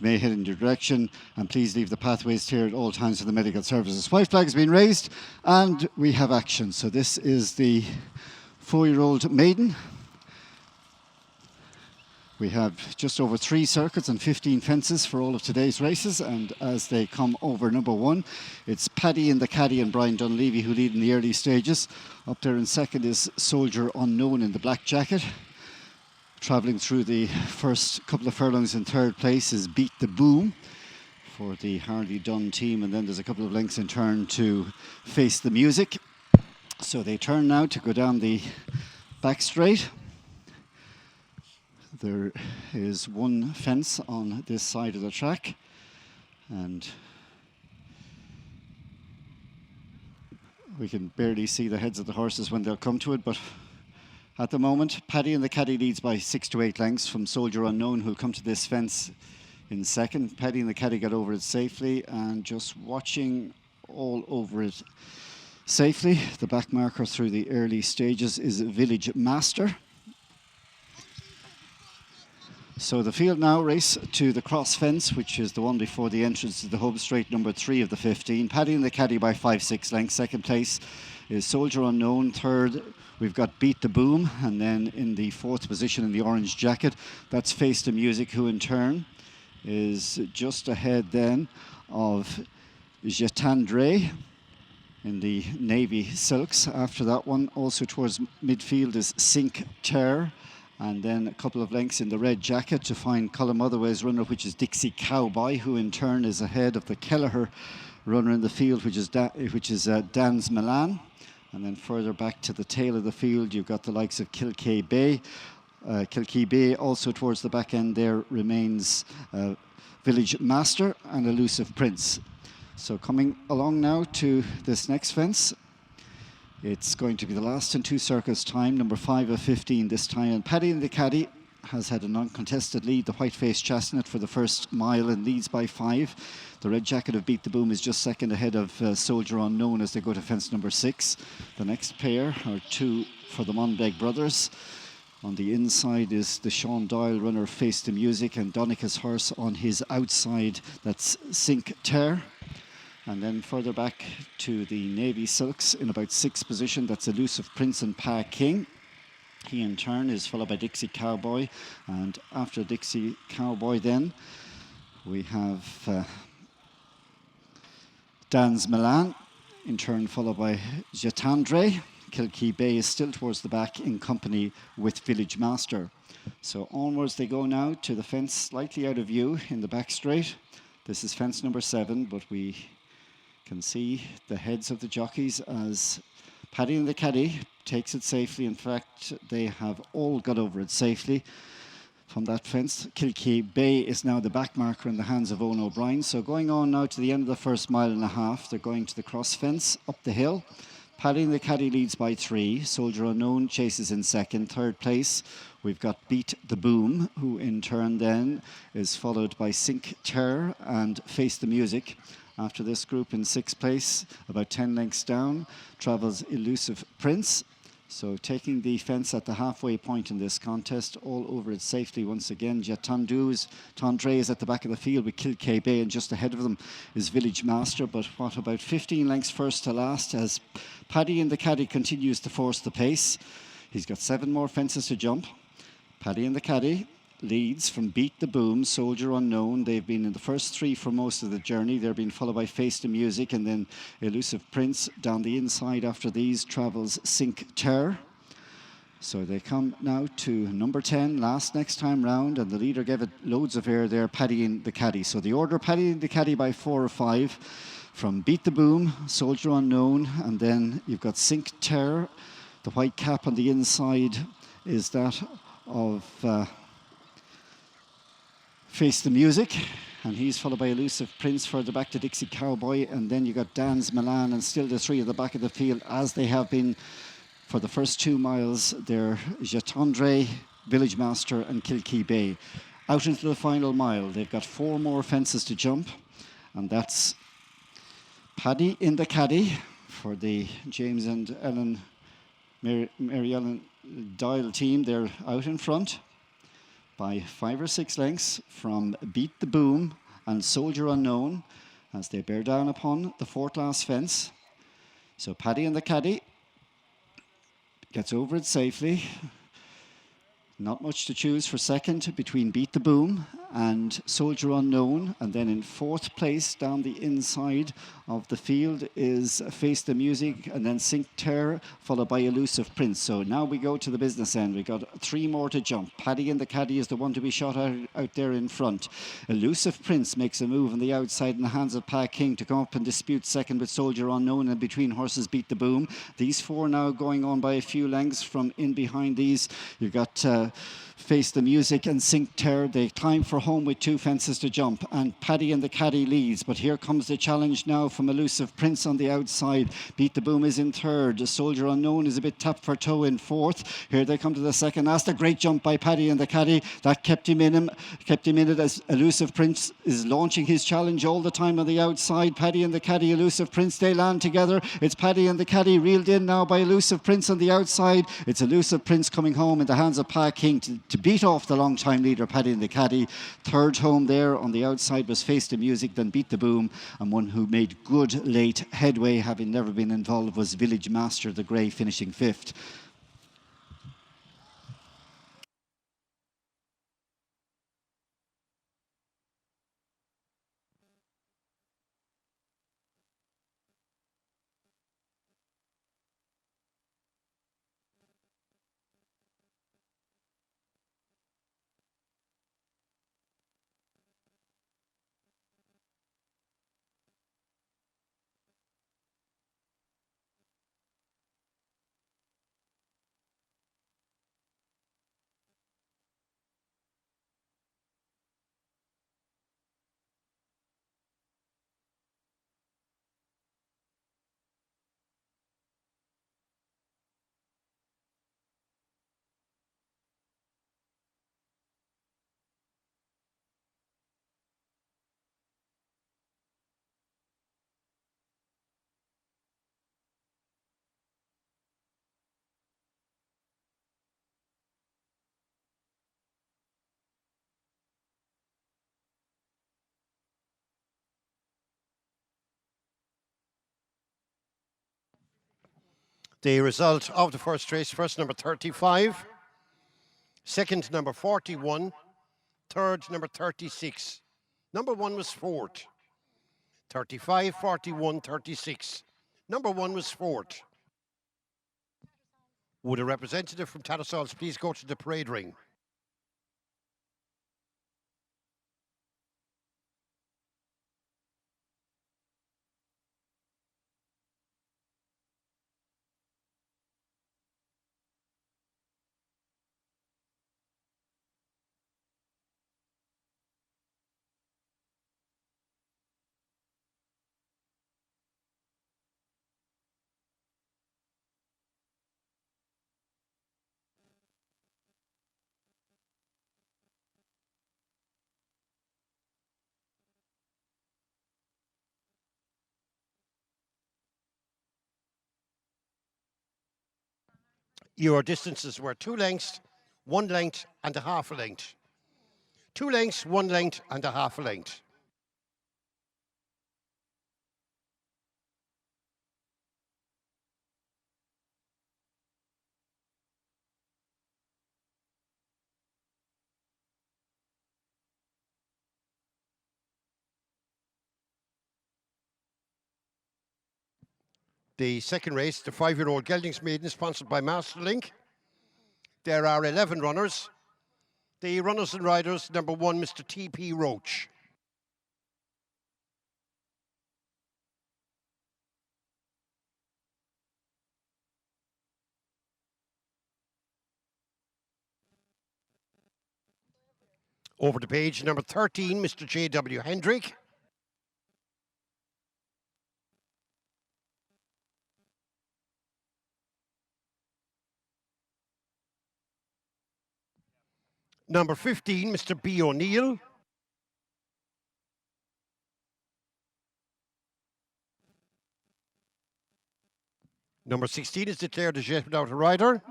may head in your direction, and please leave the pathways clear at all times for the medical services. White flag has been raised, and we have action. So this is the 4-year-old maiden. We have just over 3 circuits and 15 fences for all of today's races, and as they come over number 1, it's Paddy in the Caddy and Brian Dunleavy who lead in the early stages. Up there in second is Soldier Unknown in the black jacket. Travelling through the first couple of furlongs in third place is Beat the Boom for the Harley Dunn team, and then there's a couple of lengths in turn to Face the Music. So they turn now to go down the back straight. There is one fence on this side of the track, and we can barely see the heads of the horses when they'll come to it, but at the moment, Paddy and the Caddy leads by 6 to 8 lengths from Soldier Unknown, who'll come to this fence in second. Paddy and the Caddy got over it safely, and just watching all over it safely. The back marker through the early stages is Village Master. So the field now race to the cross fence, which is the one before the entrance to the home straight, number 3 of the 15. Paddy and the Caddy by 5-6 lengths. Second place is Soldier Unknown. Third, we've got Beat the Boom, and then in the 4th position in the orange jacket, that's Face the Music, who in turn is just ahead then of Jetandre in the navy silks. After that one, also towards midfield, is Sink Terror, and then a couple of lengths in the red jacket to find Colin Motherway's runner, which is Dixie Cowboy, who in turn is ahead of the Kelleher runner in the field, which is Dan's Milan. And then further back to the tail of the field, you've got the likes of Kilkea Bay. Kilkea Bay, also towards the back end there, remains Village Master and Elusive Prince. So coming along now to this next fence, it's going to be the last in 2 circles time, number 5 of 15 this time. And Paddy and the Caddy has had an uncontested lead. The white-faced chestnut for the first mile and leads by 5. The red jacket of Beat the Boom is just second ahead of Soldier Unknown as they go to fence number 6. The next pair are 2 for the Monbeg brothers. On the inside is the Sean Doyle runner, Face the Music, and Donica's horse on his outside, that's Sink Terror. And then further back to the navy silks in about 6th position, that's Elusive Prince and Pa King. He in turn is followed by Dixie Cowboy, and after Dixie Cowboy then we have Dan's Milan, in turn followed by Jetandre. Kilkea Bay is still towards the back in company with Village Master. So onwards they go now to the fence slightly out of view in the back straight. This is fence number 7, but we can see the heads of the jockeys as Paddy and the Caddy takes it safely. In fact, they have all got over it safely from that fence. Kilkea Bay is now the back marker in the hands of Owen O'Brien. So going on now to the end of the first mile and a half, they're going to the cross fence up the hill. Paddy and the Caddy leads by 3. Soldier Unknown chases in second. Third place, we've got Beat the Boom, who in turn then is followed by Sink Terror and Face the Music. After this group in 6th place, about 10 lengths down, travels Elusive Prince. So taking the fence at the halfway point in this contest, all over it safely once again. Tandre is at the back of the field with Kilkea Bay, and just ahead of them is Village Master. But what about 15 lengths first to last as Paddy and the Caddy continues to force the pace. He's got 7 more fences to jump. Paddy and the Caddy leads from Beat the Boom, Soldier Unknown. They've been in the first 3 for most of the journey. They're being followed by Face the Music, and then Elusive Prince. Down the inside after these travels Sink Terror. So they come now to number 10, last next time round, and the leader gave it loads of air there, Paddy and the Caddy. So the order, Paddy and the Caddy by 4 or 5 from Beat the Boom, Soldier Unknown, and then you've got Sink Terror. The white cap on the inside is that of Face the Music, and he's followed by Elusive Prince further back to Dixie Cowboy, and then you got Dan's Milan, and still the 3 at the back of the field as they have been for the first 2 miles. They're Jetandre, Village Master and Kilkea Bay. Out into the final mile, they've got 4 more fences to jump, and that's Paddy in the Caddy for the James and Ellen Mary Ellen Doyle team. They're out in front. by 5 or 6 lengths from Beat the Boom and Soldier Unknown as they bear down upon the fourth last fence. So Paddy and the Caddy gets over it safely. Not much to choose for second between Beat the Boom and Soldier Unknown. And then in fourth place down the inside of the field is Face the Music and then Sink Terror, followed by Elusive Prince. So now we go to the business end. We've got 3 more to jump. Paddy and the Caddy is the one to be shot out there in front. Elusive Prince makes a move on the outside in the hands of Pa King to come up and dispute second with Soldier Unknown, and between horses Beat the Boom. These 4 now going on by a few lengths from in behind these. You've got Face the Music and Sink Terror. They time for home with 2 fences to jump, and Paddy and the Caddy leads. But here comes the challenge now from Elusive Prince on the outside. Beat the Boom is in third. The Soldier Unknown is a bit tap for toe in fourth. Here they come to the second last. A great jump by Paddy and the Caddy. That kept him in it as Elusive Prince is launching his challenge all the time on the outside. Paddy and the Caddy, Elusive Prince, they land together. It's Paddy and the Caddy reeled in now by Elusive Prince on the outside. It's Elusive Prince coming home in the hands of Pa King to beat off the long-time leader, Paddy and the Caddy. Third home there on the outside was Face the Music, then Beat the Boom, and one who made good late headway, having never been involved, was Village Master, the grey, finishing fifth. The result of the first race: first number 35, second number 41, third number 36. Number 1 was fourth. 35, 41, 36. Number 1 was fourth. Would a representative from Tattersalls please go to the parade ring? Your distances were 2 lengths, 1 length and a half a length. 2 lengths, 1 length and a half a length. The second race, the 5-year-old Geldings Maiden, sponsored by Masterlink. There are 11 runners. The runners and riders: number 1, Mr. T.P. Roach. Over the page, number 13, Mr. J.W. Hendrick. Number 15, Mr. B. O'Neill. Number 16 is declared a jet without a rider.